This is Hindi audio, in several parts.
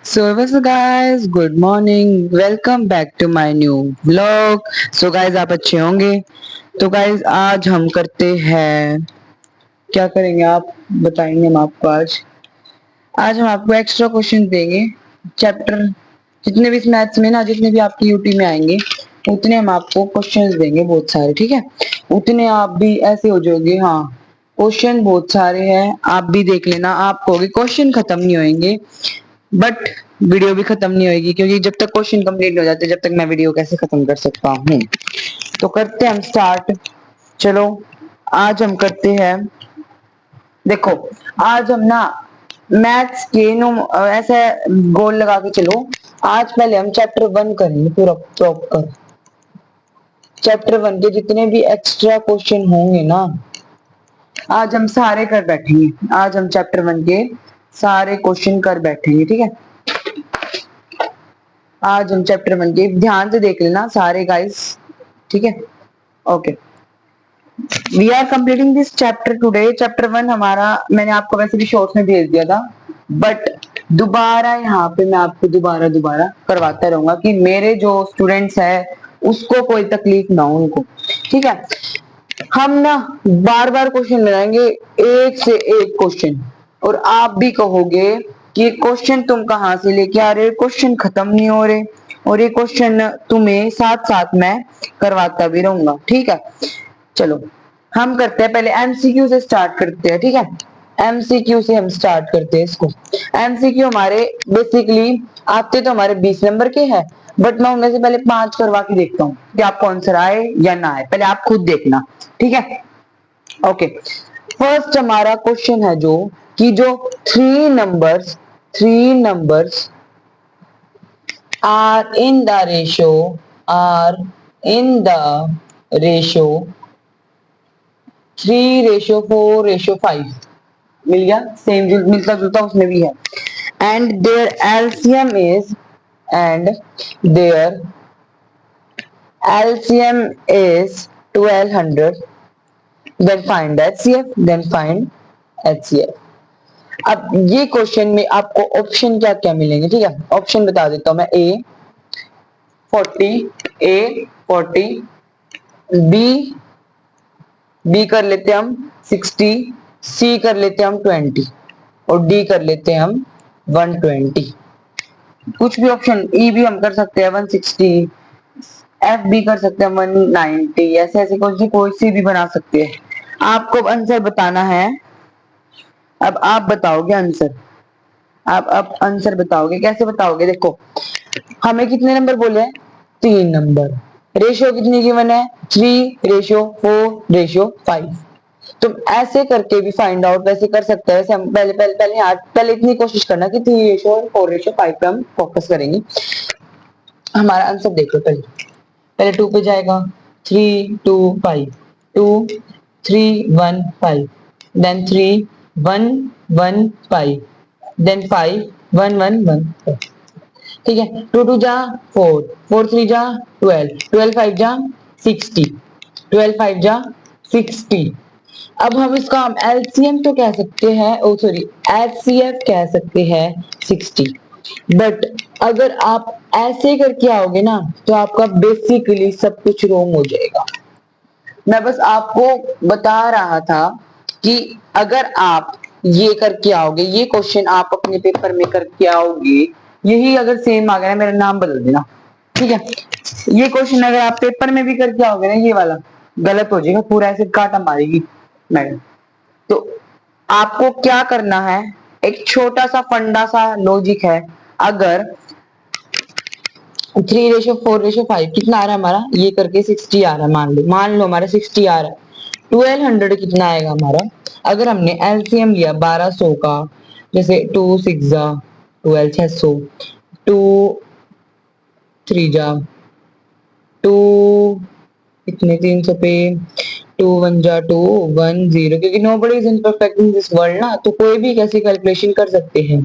So guys, good morning. Welcome back to my new vlog. So guys, आप अच्छे होंगे? तो guys, आज हम करते हैं, क्या करेंगे आप बताएंगे हम आपको आज हम आपको एक्स्ट्रा क्वेश्चन देंगे। चैप्टर जितने भी इस मैथ्स में ना, जितने भी आपकी यूटी में आएंगे उतने हम आपको क्वेश्चंस देंगे, बहुत सारे। ठीक है, उतने आप भी ऐसे हो जाओगे, हाँ क्वेश्चन बहुत सारे हैं, आप भी देख लेना। आप कहोगे क्वेश्चन खत्म नहीं होंगे, बट वीडियो भी खत्म नहीं होगी, क्योंकि जब तक क्वेश्चन कंप्लीट हो जाते जब तक मैं वीडियो कैसे खत्म कर सकता हूँ। तो करते हैं हम स्टार्ट। चलो आज हम करते हैं, देखो आज हम ना मैथ्स के नो ऐसे गोल लगा के चलो। आज पहले हम चैप्टर 1 करेंगे पूरा प्रॉपर। चैप्टर 1 के जितने भी एक्स्ट्रा क्वेश्चन होंगे ना, आज हम सारे कर बैठेंगे। आज हम चैप्टर 1 के सारे क्वेश्चन कर बैठेंगे, ठीक है। आज हम चैप्टर 1 के ध्यान से देख लेना सारे गाइस, ठीक है। Okay, we are completing this chapter today. Chapter 1 हमारा मैंने आपको वैसे भी शॉर्ट्स में भेज दिया था, बट दोबारा यहाँ पे मैं आपको दोबारा करवाता रहूंगा कि मेरे जो स्टूडेंट्स है उसको कोई तकलीफ ना हो उनको, ठीक है। हम ना बार बार क्वेश्चन लगाएंगे, एक से एक क्वेश्चन, और आप भी कहोगे कि क्वेश्चन तुम कहाँ से लेके आ रहे हो, क्वेश्चन खत्म नहीं हो रहे, और ये क्वेश्चन तुम्हें साथ साथ मैं करवाता भी रहूंगा, ठीक है। चलो हम करते हैं, पहले एमसीक्यू से स्टार्ट करते हैं, ठीक है। एमसीक्यू से हम स्टार्ट करते हैं इसको। एमसीक्यू हमारे बेसिकली आते तो हमारे 20 नंबर के हैं, बट मैं उनमें से पहले 5 करवा के देखता हूँ कि आपको आंसर आए या ना आए, पहले आप खुद देखना, ठीक है। ओके, फर्स्ट हमारा क्वेश्चन है जो कि जो three numbers are in the ratio 3:4:5, मिल गया, सेम मिलता जुलता उसमें भी है। And their LCM is 1200, then find HCF. अब ये क्वेश्चन में आपको ऑप्शन क्या क्या मिलेंगे, ठीक है। ऑप्शन बता देता हूं मैं। ए 40, बी कर लेते हैं हम 60, सी कर लेते हैं हम 20, और डी कर लेते हैं हम 120। कुछ भी ऑप्शन, ई भी हम कर सकते हैं 160, एफ भी कर सकते हैं 190, ऐसे ऐसे कोई सी भी बना सकते हैं। आपको आंसर बताना है। अब आप बताओगे आंसर, आप आंसर बताओगे, कैसे बताओगे? देखो हमें कितने नंबर बोले हैं? 3 नंबर। रेशियो कितनी गिवन है? 3:4:5। तुम ऐसे करके भी फाइंड आउट वैसे कर सकते हैं। वैसे हम पहले इतनी कोशिश करना कि 3:4:5 पे हम फोकस करेंगे। हमारा आंसर देखो, पहले पहले 2 पे जाएगा, 3:2:5, 2:3:1:5, देन 3:1:1:5, देन 5:1:1:1, ठीक है। 2 2 जा 4, 4 3 जा 12, 12 5 जा 60, 12 5 जा 60। अब हम इसका एलसीएम तो कह सकते हैं, ओ सॉरी एचसीएफ कह सकते हैं 60, बट अगर आप ऐसे करके आओगे ना तो आपका बेसिकली सब कुछ रॉन्ग हो जाएगा। मैं बस आपको बता रहा था कि अगर आप ये करके आओगे, ये क्वेश्चन आप अपने पेपर में करके आओगे, यही अगर सेम आ गया ना, मेरा नाम बदल देना, ठीक है। ये क्वेश्चन अगर आप पेपर में भी करके आओगे ना, ये वाला गलत हो जाएगा, पूरा ऐसे काटा मारेगी मैडम। तो आपको क्या करना है, एक छोटा सा फंडा सा लॉजिक है। अगर 3:4:5 कितना आ रहा है हमारा, ये करके 60 आ रहा है, मान लो हमारा 60 आ रहा है, 1200 कितना आएगा हमारा? अगर हमने एलसीएम लिया 1200 का, जैसे 2 6 जा 12, 600, 2 3 जा 2, इतने 300 पे 2 1 जा 2 1 0, क्योंकि nobody is imperfect in this world ना, तो कोई भी कैसे कैलकुलेशन कर सकते हैं,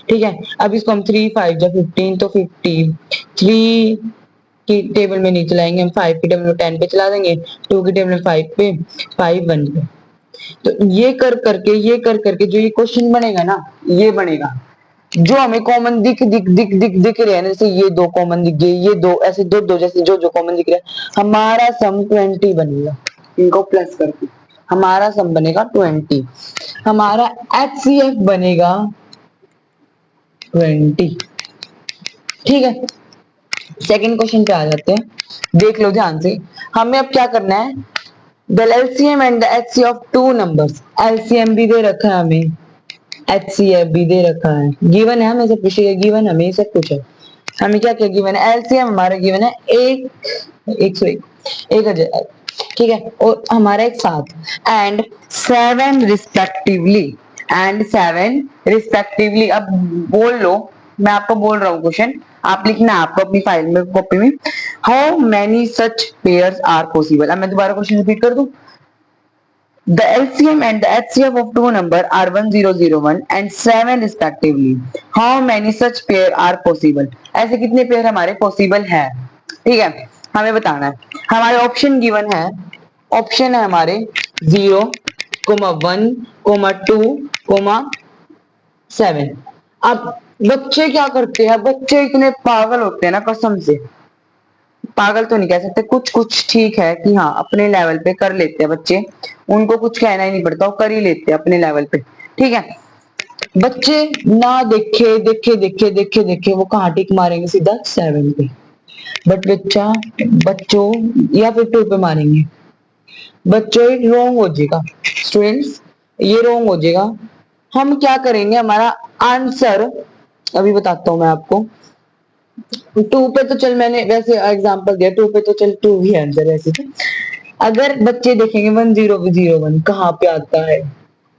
ठीक है। अब इसको हम 3 5 जा 15, तो 50, 3 की टेबल में नहीं चलाएंगे हम, 5 की टेबल में 10 पे चला देंगे, 2 की टेबल में 5 पे, 5 1 पे। तो ये कर करके जो ये क्वेश्चन बनेगा ना, ये बनेगा। जो हमें कॉमन दिख दिख दिख दिख दिख रहे हैं, जैसे ये दो कॉमन दिख गए, ये दो, ऐसे दो दो जैसे जो जो कॉमन दिख रहे हैं, हमारा सम 20 बनेगा। इनको प्लस करके हमारा सम बनेगा 20। हमारा HCF बनेगा 20। ठीक है, सेकंड क्वेश्चन पे आ जाते हैं, देख लो ध्यान से। हमें अब क्या करना है, the LCM and the HCF of two numbers. LCM भी दे रखा है हमें, HCF भी दे रखा है, गिवन है, हमें सब कुछ गिवन, हमें सब कुछ है। हमें क्या क्या गिवन है, LCM हमारा गिवन है 1000, ठीक है, और हमारा एक 7 एंड 7 रिस्पेक्टिवली, एंड 7 रिस्पेक्टिवली। अब बोल लो, मैं आपको बोल रहा हूँ क्वेश्चन, आप लिखना आपको अपनी फाइल में, कॉपी में। How many such pairs are possible. अब मैं दोबारा क्वेश्चन रिपीट कर दूं, the LCM and the HCF of two number are 1001 and 7 respectively. How many such pair are possible? ऐसे कितने पेयर हमारे पॉसिबल है, ठीक है, हमें बताना है। हमारे ऑप्शन गिवन है, ऑप्शन है हमारे 0, 1, 2, 7। अब बच्चे क्या करते हैं, बच्चे इतने पागल होते हैं ना, कसम से पागल तो नहीं कह सकते, कुछ कुछ ठीक है कि हाँ अपने लेवल पे कर लेते हैं बच्चे, उनको कुछ कहना ही नहीं पड़ता, वो कर ही लेते हैं अपने लेवल पे, ठीक है। बच्चे ना देखे देखे देखे देखे देखे वो कहाँ टिक मारेंगे, सीधा 7 पे। बट बच्चों या फिर 2 पे मारेंगे, बच्चों ये रॉन्ग हो जाएगा स्टूडेंट्स, ये रॉन्ग हो जाएगा। हम क्या करेंगे, हमारा आंसर अभी बताता हूं मैं आपको। 2 पे तो चल मैंने वैसे एग्जांपल दिया, 2 पे तो चल 2 ही आंसर वैसे तो। अगर बच्चे देखेंगे 1001 कहाँ पे आता है,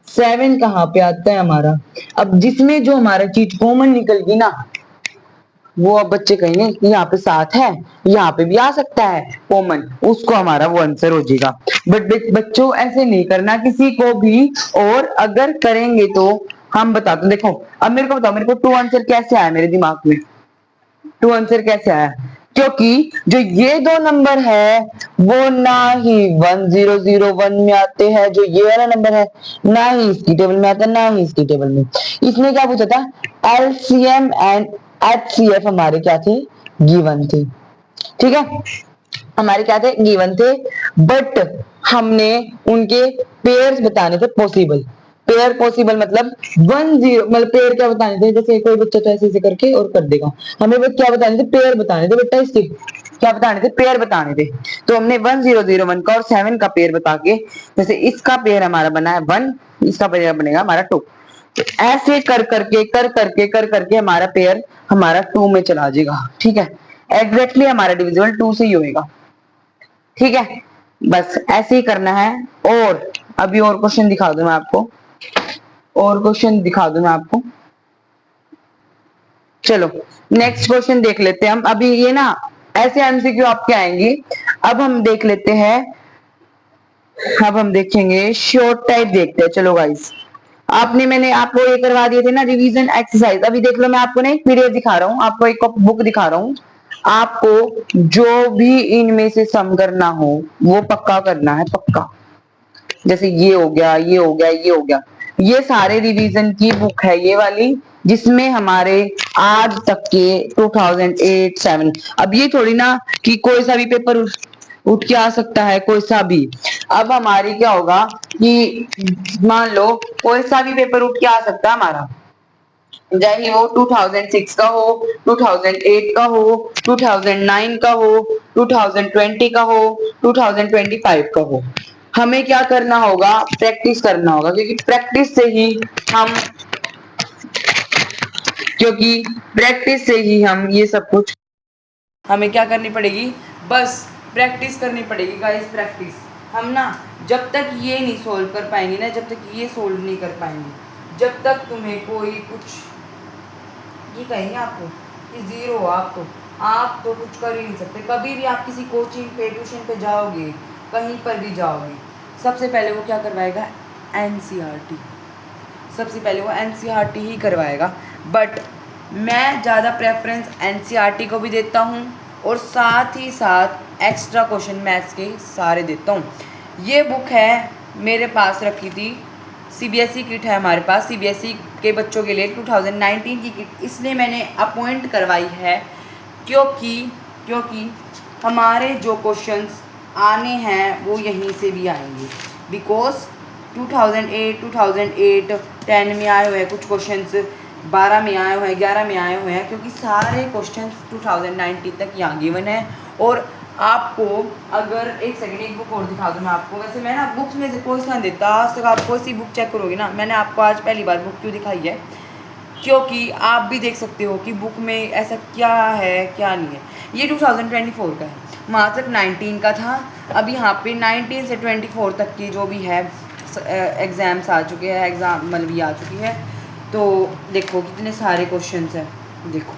7 कहाँ पे आता है हमारा। अब जिसमें जो हमारा चीज कॉमन निकल गई ना, वो अब बच्चे कहेंगे कि यहाँ पे 7 है, यहाँ पे भी आ सकता है कॉमन, उसको हमारा वो आंसर हो जाएगा। बट बच्चों ऐसे नहीं करना किसी को भी, और अगर करेंगे तो हम बताते हैं। देखो अब मेरे को बताओ, मेरे को 2 आंसर कैसे आया मेरे दिमाग में, 2 आंसर कैसे आया, क्योंकि जो ये दो नंबर है वो ना ही 1001 में आते हैं, जो ये वाला नंबर है ना ही इसकी टेबल में आता है, ना ही इसकी टेबल में। इसने क्या पूछा था, LCM एंड HCF हमारे क्या थे, गिवन थे, ठीक है, हमारे क्या थे, गिवन थे। बट हमने उनके पेयर्स बताने थे पॉसिबल। पेयर पॉसिबल मतलब 10, मतलब पेयर क्या बताने थे, जैसे कोई बच्चा तो ऐसे ऐसे करके और कर देगा, हमें बस क्या बताने थे, पेयर बताने थे बेटा, इसके क्या बताने थे, पेयर बताने थे। तो हमने 1001 का और 7 का पेयर बता के, जैसे इसका पेयर हमारा बना है 1, इसका पेयर बनेगा हमारा 2, तो ऐसे कर करके हमारा पेयर हमारा 2 में चला जाएगा, ठीक है। एग्जैक्टली हमारा डिविजिबल 2 से ही होएगा, ठीक है, बस ऐसे ही करना है। और अभी और क्वेश्चन दिखा दूं मैं आपको, और क्वेश्चन दिखा दूं मैं आपको। चलो नेक्स्ट क्वेश्चन देख लेते हैं हम। अभी ये ना ऐसे एमसीक्यू आपके आएंगे। अब हम देख लेते हैं, अब हम देखेंगे शॉर्ट टाइप देखते हैं। चलो गाइस, आपने मैंने आपको ये करवा दिए थे ना रिवीजन एक्सरसाइज, अभी देख लो, मैं आपको ना एक पीडीएफ दिखा रहा हूँ, आपको एक बुक दिखा रहा हूँ। आपको जो भी इनमें से सम करना हो वो पक्का करना है, पक्का। जैसे ये हो गया, ये हो गया, ये हो गया, ये सारे रिवीजन की बुक है ये वाली, जिसमें हमारे आज तक के 2008 7। अब ये थोड़ी ना कि कोई सा भी पेपर उठ के आ सकता है, कोई सा भी। अब हमारी क्या होगा कि मान लो कोई सा भी पेपर उठ के आ सकता है हमारा, चाहे वो 2006 का हो, 2008 का हो, 2009 का हो, 2020 का हो, 2025 का हो। हमें क्या करना होगा, प्रैक्टिस करना होगा, क्योंकि प्रैक्टिस से ही हम, क्योंकि प्रैक्टिस से ही हम ये सब कुछ, हमें क्या करनी पड़ेगी, बस प्रैक्टिस करनी पड़ेगी गाइस, प्रैक्टिस। हम ना जब तक ये नहीं सोल्व कर पाएंगे ना, जब तक ये सोल्व नहीं कर पाएंगे, जब तक तुम्हें कोई कुछ ये कहेंगे आपको कि जीरो, आप तो कुछ कर ही नहीं सकते। कभी भी आप किसी कोचिंग पे, ट्यूशन पे जाओगे, कहीं पर भी जाओगे, सबसे पहले वो क्या करवाएगा, एनसीईआरटी, सबसे पहले वो एनसीईआरटी ही करवाएगा। बट मैं ज़्यादा प्रेफरेंस एनसीईआरटी को भी देता हूँ, और साथ ही साथ एक्स्ट्रा क्वेश्चन मैथ्स के सारे देता हूँ। ये बुक है मेरे पास रखी थी CBSE किट है हमारे पास, CBSE के बच्चों के लिए 2019 की किट इसलिए मैंने अपॉइंट करवाई है क्योंकि हमारे जो क्वेश्चंस आने हैं वो यहीं से भी आएंगे। बिकॉज 2008 10 में आए हुए हैं कुछ क्वेश्चंस, 12 में आए हुए हैं, 11 में आए हुए हैं, क्योंकि सारे क्वेश्चंस 2019 तक यहाँ गिवन है। और आपको अगर एक सेकंड एक बुक और दिखा दूँ मैं आपको, वैसे मैं ना बुक्स में से कोई ध्यान देता, आज तक आप कोई सी बुक चेक करोगे ना, मैंने आपको आज पहली बार बुक क्यों दिखाई है, क्योंकि आप भी देख सकते हो कि बुक में ऐसा क्या है क्या नहीं है। ये 2024 का है, वहाँ तक 19 का था, अब यहाँ पे 19 से 24 तक की जो भी है एग्ज़ाम्स आ चुके हैं, एग्ज़ाम मतलब ये आ चुकी है। तो देखो कितने सारे क्वेश्चंस हैं, देखो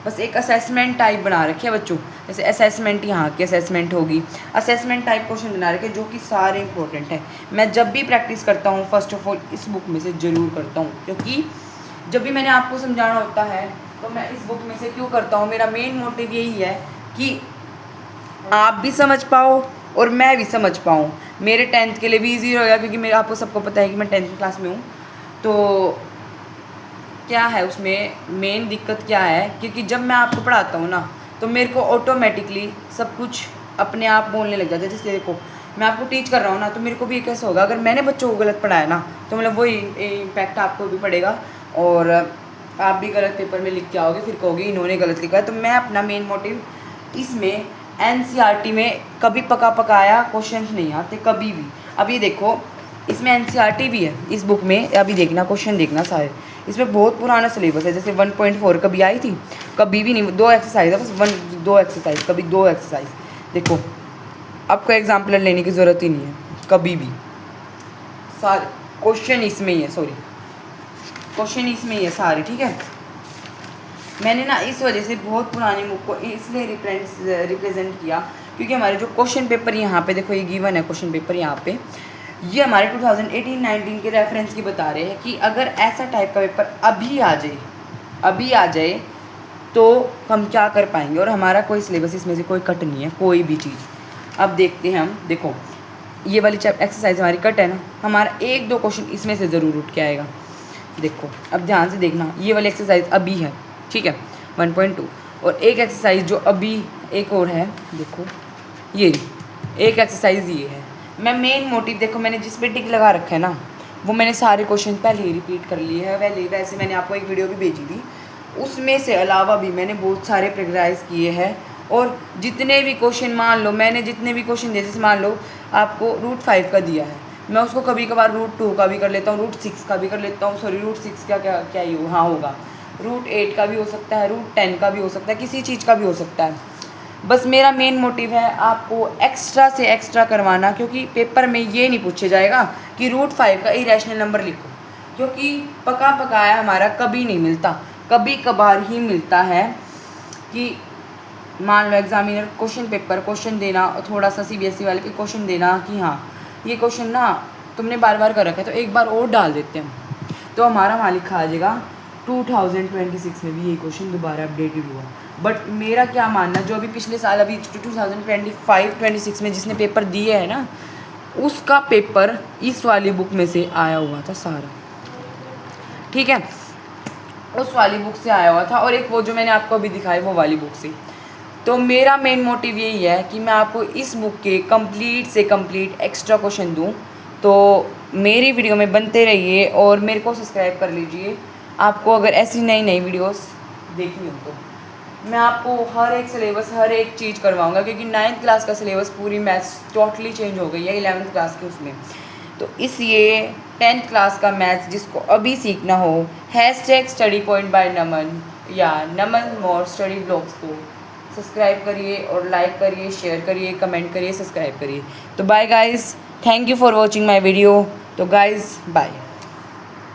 बस एक असेसमेंट टाइप बना रखे है बच्चों, जैसे असेसमेंट यहाँ की असेसमेंट होगी, असेसमेंट टाइप क्वेश्चन बना रखे जो कि सारे इंपॉर्टेंट है। मैं जब भी प्रैक्टिस करता हूँ फर्स्ट ऑफ ऑल इस बुक में से ज़रूर करता हूँ, क्योंकि जब भी मैंने आपको समझाना होता है तो मैं इस बुक में से क्यों करता हूँ, मेरा मेन मोटिव यही है कि आप भी समझ पाओ और मैं भी समझ पाऊँ। मेरे 10th के लिए भी ईजी होगा, क्योंकि मेरे आपको सबको पता है कि मैं 10th क्लास में हूँ। तो क्या है उसमें मेन दिक्कत क्या है, क्योंकि जब मैं आपको पढ़ाता हूँ ना तो मेरे को ऑटोमेटिकली सब कुछ अपने आप बोलने लग जाता है। जैसे देखो मैं आपको टीच कर रहा हूँ ना, तो मेरे को भी कैसे होगा, अगर मैंने बच्चों को गलत पढ़ाया ना तो मतलब वही इम्पैक्ट आपको भी पड़ेगा और आप भी गलत पेपर में लिख के आओगे, फिर कहोगे इन्होंने गलत लिखा है। तो मैं अपना मेन मोटिव इसमें NCERT में कभी पकाया क्वेश्चंस नहीं आते कभी भी। अब ये देखो इसमें NCERT भी है इस बुक में, अभी देखना क्वेश्चन देखना सारे, इसमें बहुत पुराना सिलेबस है। जैसे 1.4 कभी आई थी, कभी भी नहीं, 2 एक्सरसाइज है बस, 2 एक्सरसाइज, कभी 2 एक्सरसाइज। देखो आपको एग्जाम्पल लेने की ज़रूरत ही नहीं है कभी भी, सारे क्वेश्चन इसमें ही है, क्वेश्चन इसमें ही है सारे, ठीक है। मैंने ना इस वजह से बहुत पुरानी बुक को इसलिए रिप्रेजेंट किया क्योंकि हमारे जो क्वेश्चन पेपर यहाँ पे देखो ये गिवन है क्वेश्चन पेपर यहाँ पे, ये हमारे 2018-19 के रेफरेंस की बता रहे हैं कि अगर ऐसा टाइप का पेपर अभी आ जाए तो हम क्या कर पाएंगे, और हमारा कोई सिलेबस इसमें से कोई कट नहीं है कोई भी चीज़। अब देखते हैं हम, देखो ये वाली एक्सरसाइज हमारी कट है ना, हमारा 1-2 क्वेश्चन इसमें से ज़रूर उठ के आएगा। देखो अब ध्यान से देखना, ये वाली एक्सरसाइज अभी है, ठीक है 1.2, और एक एक्सरसाइज जो अभी एक और है, देखो ये एक एक्सरसाइज ये है। मैं मेन मोटिव देखो मैंने जिस पे टिक लगा रखा है ना वो मैंने सारे क्वेश्चन पहले ही रिपीट कर लिए हैं। वैसे मैंने आपको एक वीडियो भी भेजी थी, उसमें से अलावा भी मैंने बहुत सारे प्रेक्टिस किए हैं। और जितने भी क्वेश्चन मान लो मैंने जितने भी क्वेश्चन दिए, जैसे मान लो आपको √5 का दिया है, मैं उसको कभी कभार √2 का भी कर लेता हूँ, √6 का भी कर लेता हूँ, सॉरी √6 का क्या ही हाँ होगा, √8 का भी हो सकता है, √10 का भी हो सकता है, किसी चीज़ का भी हो सकता है। बस मेरा मेन मोटिव है आपको एक्स्ट्रा से एक्स्ट्रा करवाना, क्योंकि पेपर में ये नहीं पूछे जाएगा कि √5 का इरेशनल नंबर लिखो, क्योंकि पकाया हमारा कभी नहीं मिलता, कभी कभार ही मिलता है कि मान लो एग्जामिनर क्वेश्चन देना और थोड़ा सा CBSE वाले पे क्वेश्चन देना कि हाँ ये क्वेश्चन ना तुमने बार कर रखा है तो एक बार और डाल देते हैं, तो हमारा वहाँ लिखा आ जाएगा 2026 में भी ये क्वेश्चन दोबारा अपडेटेड हुआ। बट मेरा क्या मानना, जो अभी पिछले साल अभी 2025-26 में जिसने पेपर दिए है ना, उसका पेपर इस वाली बुक में से आया हुआ था सारा, ठीक है, उस वाली बुक से आया हुआ था, और एक वो जो मैंने आपको अभी दिखाई वो वाली बुक से। तो मेरा मेन मोटिव यही है कि मैं आपको इस बुक के कंप्लीट से कंप्लीट एक्स्ट्रा क्वेश्चन दूं। तो मेरी वीडियो में बनते रहिए और मेरे को सब्सक्राइब कर लीजिए, आपको अगर ऐसी नई वीडियोस देखनी हो तो मैं आपको हर एक सिलेबस हर एक चीज़ करवाऊंगा, क्योंकि 9th क्लास का सिलेबस पूरी मैथ्स टोटली चेंज हो गई है 11th क्लास के उसमें। तो इसलिए 10th क्लास का मैथ्स जिसको अभी सीखना हो, #StudyPoint by नमन या नमन मोर स्टडी ब्लॉग्स को सब्सक्राइब करिए और लाइक करिए, शेयर करिए, कमेंट करिए, सब्सक्राइब करिए। तो bye guys, thank you for watching my video. तो गाइज़ बाय।